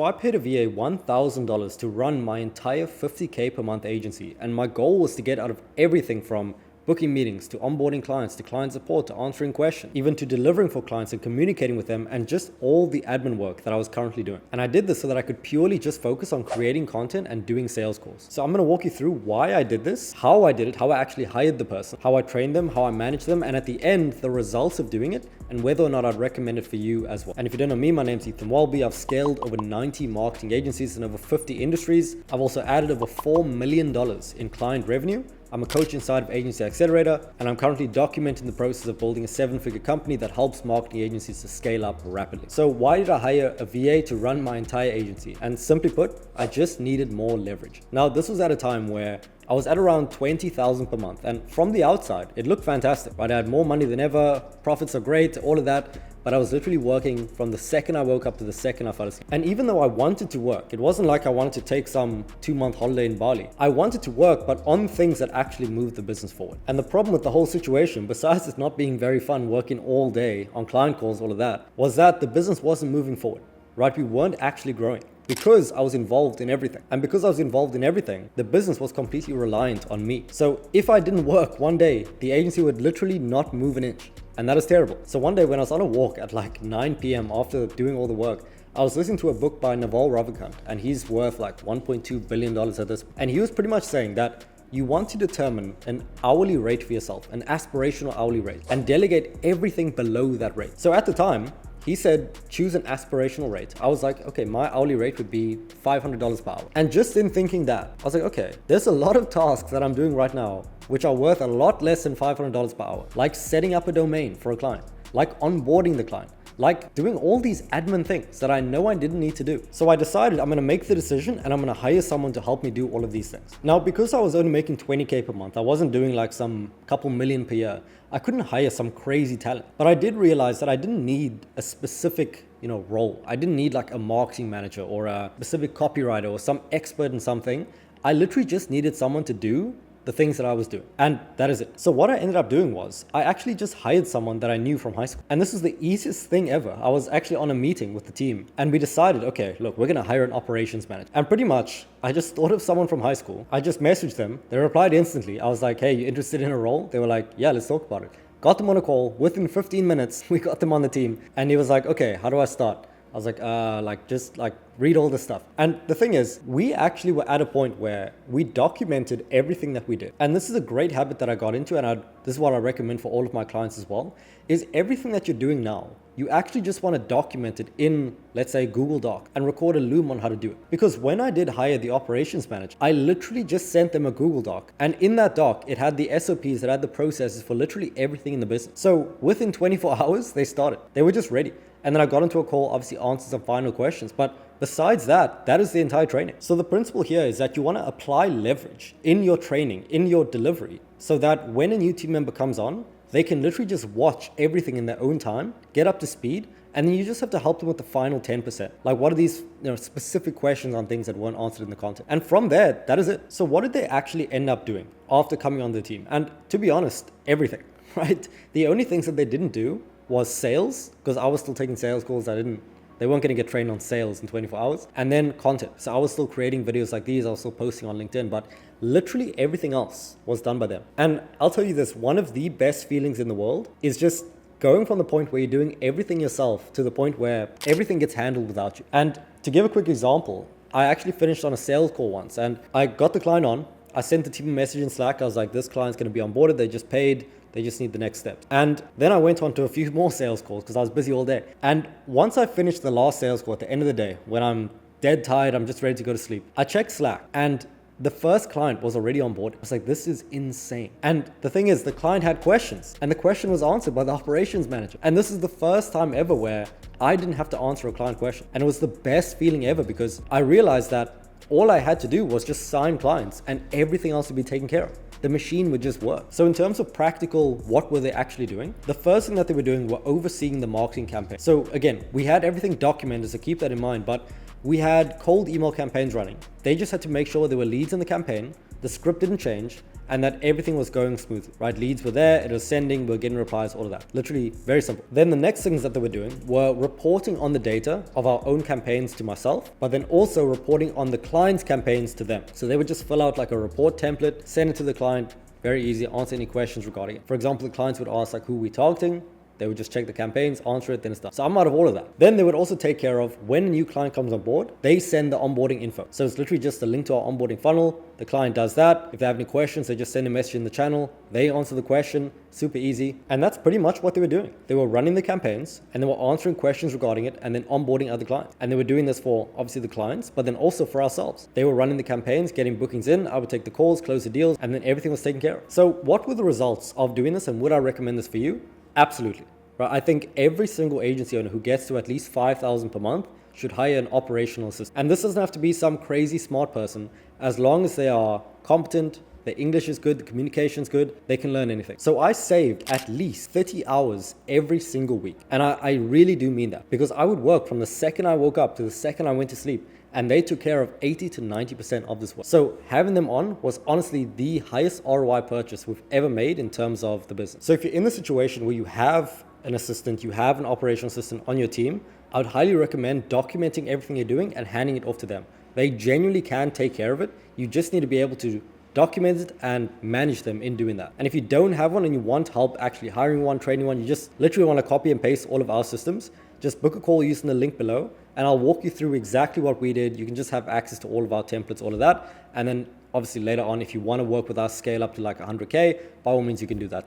So I paid a VA $1,000 to run my entire $50K per month agency, and my goal was to get out of everything from booking meetings, to onboarding clients, to client support, to answering questions, even to delivering for clients and communicating with them, and just all the admin work that I was currently doing. And I did this so that I could purely just focus on creating content and doing sales calls. So I'm going to walk you through why I did this, how I did it, how I actually hired the person, how I trained them, how I managed them, and at the end, the results of doing it, and whether or not I'd recommend it for you as well. And if you don't know me, my name's Welby. I've scaled over 90 marketing agencies in over 50 industries. I've also added over $4 million in client revenue. I'm a coach inside of Agency Accelerator, and I'm currently documenting the process of building a 7-figure company that helps marketing agencies to scale up rapidly. So why did I hire a VA to run my entire agency? And simply put, I just needed more leverage. Now, this was at a time where I was at around 20,000 per month, and from the outside, it looked fantastic, right? I had more money than ever, profits are great, all of that, but I was literally working from the second I woke up to the second I fell asleep. And even though I wanted to work, it wasn't like I wanted to take some 2-month holiday in Bali. I wanted to work, but on things that actually moved the business forward. And the problem with the whole situation, besides it not being very fun working all day on client calls, all of that, was that the business wasn't moving forward, right? We weren't actually growing, because I was involved in everything. And because I was involved in everything, the business was completely reliant on me. So if I didn't work one day, the agency would literally not move an inch. And that is terrible. So one day when I was on a walk at like 9 p.m. after doing all the work, I was listening to a book by Naval Ravikant, and he's worth like $1.2 billion at this. And he was pretty much saying that you want to determine an hourly rate for yourself, an aspirational hourly rate, and delegate everything below that rate. So at the time, he said, choose an aspirational rate. I was like, okay, my hourly rate would be $500 per hour. And just in thinking that, I was like, okay, there's a lot of tasks that I'm doing right now which are worth a lot less than $500 per hour. Like setting up a domain for a client, like onboarding the client, like doing all these admin things that I know I didn't need to do. So I decided I'm gonna make the decision and I'm gonna hire someone to help me do all of these things. Now, because I was only making 20K per month, I wasn't doing like some couple million per year. I couldn't hire some crazy talent, but I did realize that I didn't need a specific role. I didn't need like a marketing manager or a specific copywriter or some expert in something. I literally just needed someone to do the things that I was doing. And that is it. So what I ended up doing was I actually just hired someone that I knew from high school. And this was the easiest thing ever. I was actually on a meeting with the team and we decided, okay, look, we're going to hire an operations manager. And pretty much I just thought of someone from high school. I just messaged them. They replied instantly. I was like, hey, you interested in a role? They were like, yeah, let's talk about it. Got them on a call. Within 15 minutes, we got them on the team. And he was like, okay, how do I start? I was like, just read all this stuff. And the thing is, we actually were at a point where we documented everything that we did. And this is a great habit that I got into, and this is what I recommend for all of my clients as well, is everything that you're doing now, you actually just want to document it in, let's say, Google Doc and record a loom on how to do it. Because when I did hire the operations manager, I literally just sent them a Google Doc. And in that doc, it had the SOPs, it had the processes for literally everything in the business. So within 24 hours, they started. They were just ready. And then I got into a call, obviously answered some final questions. But besides that, that is the entire training. So the principle here is that you want to apply leverage in your training, in your delivery, so that when a new team member comes on, they can literally just watch everything in their own time, get up to speed, and then you just have to help them with the final 10%. Like, what are these specific questions on things that weren't answered in the content? And from there, that is it. So what did they actually end up doing after coming on the team? And to be honest, everything, right? The only things that they didn't do was sales, because I was still taking sales calls. They weren't going to get trained on sales in 24 hours. And then content. So I was still creating videos like these. I was still posting on LinkedIn, but literally everything else was done by them. And I'll tell you this, one of the best feelings in the world is just going from the point where you're doing everything yourself to the point where everything gets handled without you. And to give a quick example, I actually finished on a sales call once and I got the client on. I sent the team a message in Slack. I was like, this client's going to be onboarded. They just paid. They just need the next steps. And then I went on to a few more sales calls because I was busy all day. And once I finished the last sales call at the end of the day, when I'm dead tired, I'm just ready to go to sleep, I checked Slack and the first client was already on board. I was like, this is insane. And the thing is, the client had questions and the question was answered by the operations manager. And this is the first time ever where I didn't have to answer a client question. And it was the best feeling ever because I realized that all I had to do was just sign clients and everything else would be taken care of. The machine would just work. So in terms of practical, what were they actually doing? The first thing that they were doing were overseeing the marketing campaign. So again, we had everything documented, so keep that in mind, but we had cold email campaigns running. They just had to make sure there were leads in the campaign, the script didn't change, and that everything was going smoothly, right? Leads were there, it was sending, we were getting replies, all of that. Literally very simple. Then the next things that they were doing were reporting on the data of our own campaigns to myself, but then also reporting on the client's campaigns to them. So they would just fill out like a report template, send it to the client, very easy, answer any questions regarding it. For example, the clients would ask like who we targeting. They would just check the campaigns, answer it, then it's done. So I'm out of all of that. Then they would also take care of when a new client comes on board, they send the onboarding info. So it's literally just a link to our onboarding funnel. The client does that. If they have any questions, they just send a message in the channel. They answer the question, super easy. And that's pretty much what they were doing. They were running the campaigns and they were answering questions regarding it and then onboarding other clients. And they were doing this for obviously the clients, but then also for ourselves. They were running the campaigns, getting bookings in. I would take the calls, close the deals, and then everything was taken care of. So what were the results of doing this, and would I recommend this for you? Absolutely. Right, I think every single agency owner who gets to at least $5,000 per month should hire an operational assistant. And this doesn't have to be some crazy smart person. As long as they are competent, their English is good, the communication's good, they can learn anything. So I saved at least 30 hours every single week. And I really do mean that, because I would work from the second I woke up to the second I went to sleep, and they took care of 80 to 90% of this work. So having them on was honestly the highest ROI purchase we've ever made in terms of the business. So if you're in the situation where you have an assistant, you have an operational assistant on your team, I would highly recommend documenting everything you're doing and handing it off to them. They genuinely can take care of it. You just need to be able to document it and manage them in doing that. And if you don't have one and you want help actually hiring one, training one, you just literally want to copy and paste all of our systems, just book a call using the link below and I'll walk you through exactly what we did. You can just have access to all of our templates, all of that. And then obviously later on, if you want to work with us, scale up to like 100K, by all means you can do that too.